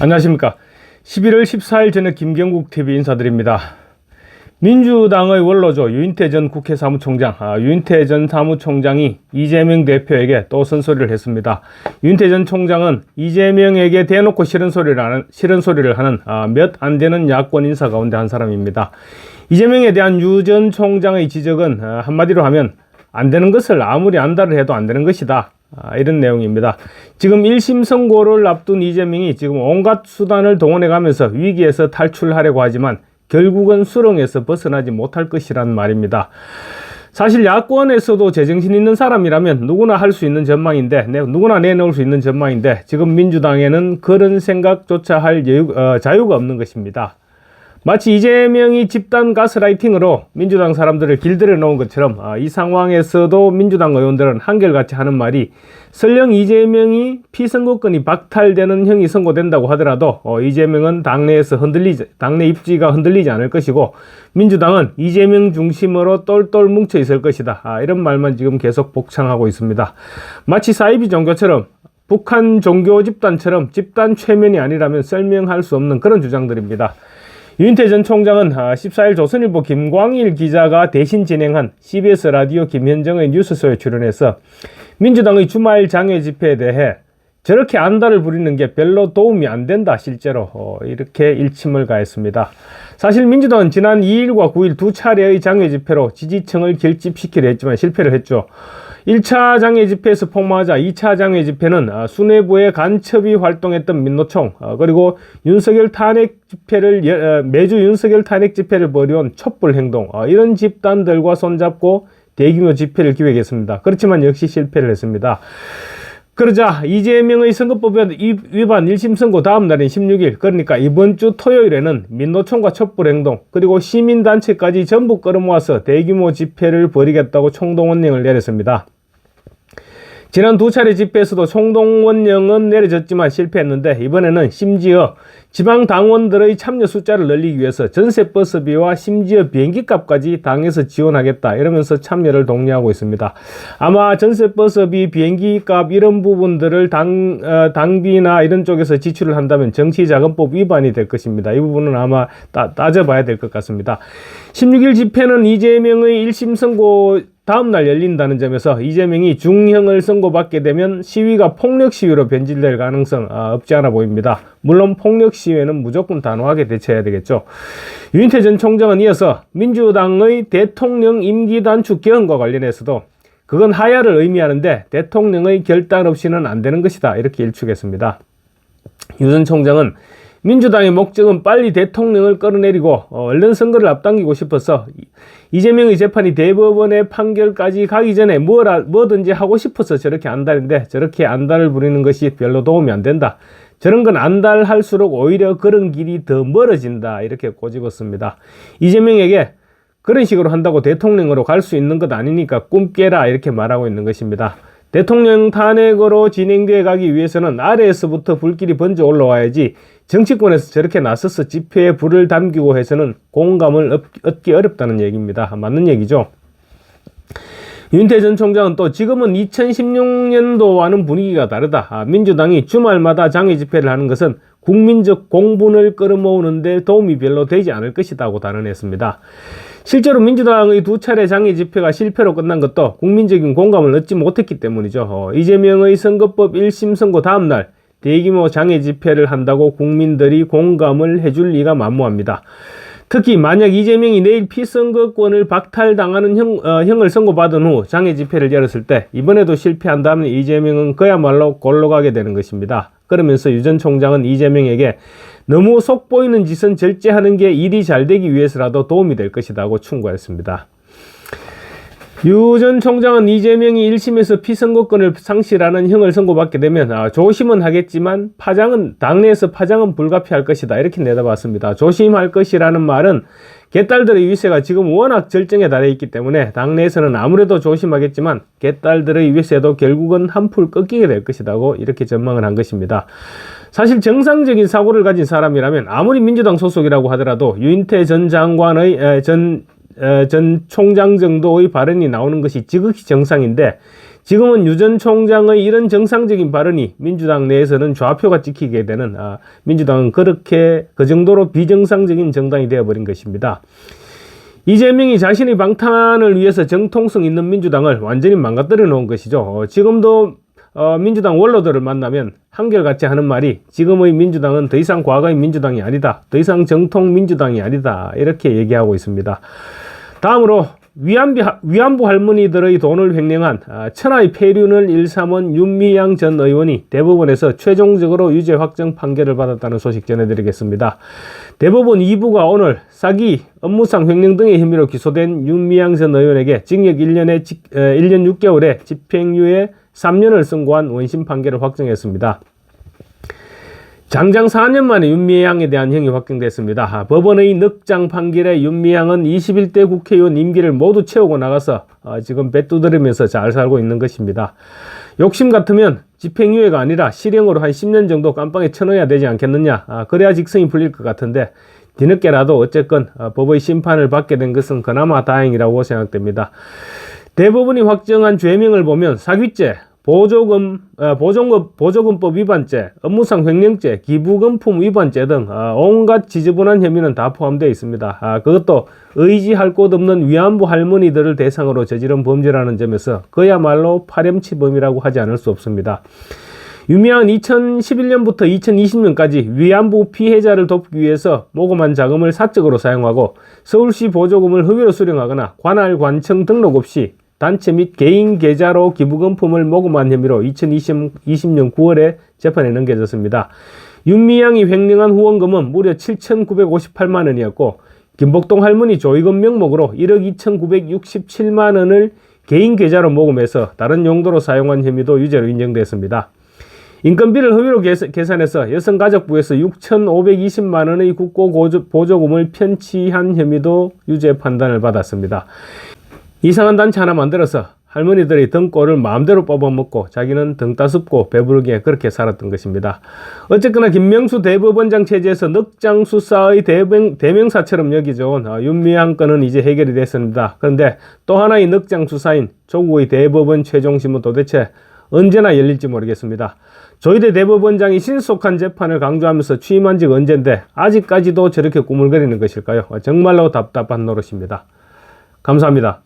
안녕하십니까. 11월 14일 저녁 김경국TV 인사드립니다. 민주당의 원로죠. 유인태 전 국회 사무총장, 유인태 전 사무총장이 이재명 대표에게 또 쓴소리를 했습니다. 유인태 전 총장은 이재명에게 대놓고 싫은 소리를 하는 몇 안 되는 야권 인사 가운데 한 사람입니다. 이재명에 대한 유 전 총장의 지적은 한마디로 하면 안 되는 것을 아무리 안다를 해도 안 되는 것이다. 이런 내용입니다. 지금 1심 선고를 앞둔 이재명이 지금 온갖 수단을 동원해 가면서 위기에서 탈출하려고 하지만 결국은 수렁에서 벗어나지 못할 것이란 말입니다. 사실 야권에서도 제정신 있는 사람이라면 누구나 할 수 있는 전망인데, 누구나 내놓을 수 있는 전망인데 지금 민주당에는 그런 생각조차 할 자유가 없는 것입니다. 마치 이재명이 집단 가스라이팅으로 민주당 사람들을 길들여 놓은 것처럼 이 상황에서도 민주당 의원들은 한결같이 하는 말이 설령 이재명이 피선거권이 박탈되는 형이 선고된다고 하더라도 이재명은 당내 입지가 흔들리지 않을 것이고 민주당은 이재명 중심으로 똘똘 뭉쳐 있을 것이다. 이런 말만 지금 계속 복창하고 있습니다. 마치 사이비 종교처럼 북한 종교 집단처럼 집단 최면이 아니라면 설명할 수 없는 그런 주장들입니다. 유인태 전 총장은 14일 조선일보 김광일 기자가 대신 진행한 CBS 라디오 김현정의 뉴스쇼에 출연해서 민주당의 주말 장외 집회에 대해 저렇게 안달을 부리는 게 별로 도움이 안 된다 실제로 이렇게 일침을 가했습니다. 사실 민주당은 지난 2일과 9일 두 차례의 장외 집회로 지지층을 결집시키려 했지만 실패를 했죠. 1차 장외 집회에서 폭망하자 2차 장외 집회는 수뇌부의 간첩이 활동했던 민노총 그리고 윤석열 탄핵 집회를 매주 윤석열 탄핵 집회를 벌여온 촛불 행동 이런 집단들과 손잡고 대규모 집회를 기획했습니다. 그렇지만 역시 실패를 했습니다. 그러자 이재명의 선거법 위반 1심 선고 다음 날인 16일 그러니까 이번 주 토요일에는 민노총과 촛불행동 그리고 시민단체까지 전부 끌어모아서 대규모 집회를 벌이겠다고 총동원령을 내렸습니다. 지난 두 차례 집회에서도 총동원령은 내려졌지만 실패했는데 이번에는 심지어 지방 당원들의 참여 숫자를 늘리기 위해서 전세 버스비와 심지어 비행기값까지 당에서 지원하겠다 이러면서 참여를 독려하고 있습니다. 아마 전세 버스비 비행기값 이런 부분들을 당비나 이런 쪽에서 지출을 한다면 정치자금법 위반이 될 것입니다. 이 부분은 아마 따져봐야 될 것 같습니다. 16일 집회는 이재명의 1심 선고 다음날 열린다는 점에서 이재명이 중형을 선고받게 되면 시위가 폭력 시위로 변질될 가능성 없지 않아 보입니다. 물론 폭력 시위에는 무조건 단호하게 대처해야 되겠죠. 유인태 전 총장은 이어서 민주당의 대통령 임기 단축 개헌과 관련해서도 그건 하야를 의미하는데 대통령의 결단 없이는 안 되는 것이다 이렇게 일축했습니다. 유 전 총장은 민주당의 목적은 빨리 대통령을 끌어내리고 얼른 선거를 앞당기고 싶어서 이재명의 재판이 대법원의 판결까지 가기 전에 뭐든지 하고 싶어서 저렇게 안달인데 저렇게 안달을 부리는 것이 별로 도움이 안 된다. 저런 건 안달할수록 오히려 그런 길이 더 멀어진다 이렇게 꼬집었습니다. 이재명에게 그런 식으로 한다고 대통령으로 갈 수 있는 것 아니니까 꿈 깨라 이렇게 말하고 있는 것입니다. 대통령 탄핵으로 진행되어 가기 위해서는 아래에서부터 불길이 번져 올라와야지 정치권에서 저렇게 나서서 집회에 불을 담기고 해서는 공감을 얻기 어렵다는 얘기입니다. 맞는 얘기죠. 유인태 전 총장은 또 지금은 2016년도와는 분위기가 다르다. 민주당이 주말마다 장외 집회를 하는 것은 국민적 공분을 끌어모으는데 도움이 별로 되지 않을 것이라고 단언했습니다. 실제로 민주당의 두 차례 장외 집회가 실패로 끝난 것도 국민적인 공감을 얻지 못했기 때문이죠. 이재명의 선거법 1심 선고 다음날 대규모 장외 집회를 한다고 국민들이 공감을 해줄 리가 만무합니다. 특히 만약 이재명이 내일 피선거권을 박탈당하는 형을 선고받은 후 장외 집회를 열었을 때 이번에도 실패한다면 이재명은 그야말로 골로 가게 되는 것입니다. 그러면서 유 전 총장은 이재명에게 너무 속보이는 짓은 절제하는 게 일이 잘 되기 위해서라도 도움이 될 것이라고 충고했습니다. 유 전 총장은 이재명이 1심에서 피선거권을 상실하는 형을 선고받게 되면 조심은 하겠지만 당내에서 파장은 불가피할 것이다 이렇게 내다봤습니다. 조심할 것이라는 말은 개딸들의 위세가 지금 워낙 절정에 달해 있기 때문에 당내에서는 아무래도 조심하겠지만 개딸들의 위세도 결국은 한풀 꺾이게 될 것이라고 이렇게 전망을 한 것입니다. 사실 정상적인 사고를 가진 사람이라면 아무리 민주당 소속이라고 하더라도 유인태 전 장관의 전 총장 정도의 발언이 나오는 것이 지극히 정상인데, 지금은 유 전 총장의 이런 정상적인 발언이 민주당 내에서는 좌표가 찍히게 되는, 민주당은 그렇게 그 정도로 비정상적인 정당이 되어버린 것입니다. 이재명이 자신의 방탄을 위해서 정통성 있는 민주당을 완전히 망가뜨려 놓은 것이죠. 지금도 민주당 원로들을 만나면 한결같이 하는 말이, 지금의 민주당은 더 이상 과거의 민주당이 아니다, 더 이상 정통 민주당이 아니다, 이렇게 얘기하고 있습니다. 다음으로 위안부 할머니들의 돈을 횡령한 천하의 폐륜을 일삼은 윤미향 전 의원이 대법원에서 최종적으로 유죄 확정 판결을 받았다는 소식 전해드리겠습니다. 대법원 2부가 오늘 사기, 업무상 횡령 등의 혐의로 기소된 윤미향 전 의원에게 징역 1년 6개월에 집행유예 3년을 선고한 원심 판결을 확정했습니다. 장장 4년 만에 윤미향에 대한 형이 확정됐습니다. 법원의 늑장 판결에 윤미향은 21대 국회의원 임기를 모두 채우고 나가서 지금 배 두드리면서 잘 살고 있는 것입니다. 욕심 같으면 집행유예가 아니라 실형으로 한 10년 정도 깜빵에 쳐넣어야 되지 않겠느냐, 그래야 직성이 풀릴 것 같은데, 뒤늦게라도 어쨌건 법의 심판을 받게 된 것은 그나마 다행이라고 생각됩니다. 대법원이 확정한 죄명을 보면 사기죄, 보조금법 위반죄, 업무상 횡령죄, 기부금품 위반죄 등 온갖 지저분한 혐의는 다 포함되어 있습니다. 그것도 의지할 곳 없는 위안부 할머니들을 대상으로 저지른 범죄라는 점에서 그야말로 파렴치범이라고 하지 않을 수 없습니다. 윤미향은 2011년부터 2020년까지 위안부 피해자를 돕기 위해서 모금한 자금을 사적으로 사용하고 서울시 보조금을 허위로 수령하거나 관할 관청 등록 없이 단체 및 개인 계좌로 기부금품을 모금한 혐의로 2020년 9월에 재판에 넘겨졌습니다. 윤미향이 횡령한 후원금은 무려 7,958만 원이었고 김복동 할머니 조의금 명목으로 1억 2,967만 원을 개인 계좌로 모금해서 다른 용도로 사용한 혐의도 유죄로 인정됐습니다. 인건비를 허위로 계산해서 여성가족부에서 6,520만 원의 국고 보조금을 편취한 혐의도 유죄 판단을 받았습니다. 이상한 단체 하나 만들어서 할머니들의 등골을 마음대로 뽑아먹고 자기는 등 따숩고 배부르게 그렇게 살았던 것입니다. 어쨌거나 김명수 대법원장 체제에서 늑장 수사의 대명사처럼 여기져온 윤미향 건은 이제 해결이 됐습니다. 그런데 또 하나의 늑장 수사인 조국의 대법원 최종심은 도대체 언제나 열릴지 모르겠습니다. 조희대 대법원장이 신속한 재판을 강조하면서 취임한 지가 언젠데 아직까지도 저렇게 꾸물거리는 것일까요? 정말로 답답한 노릇입니다. 감사합니다.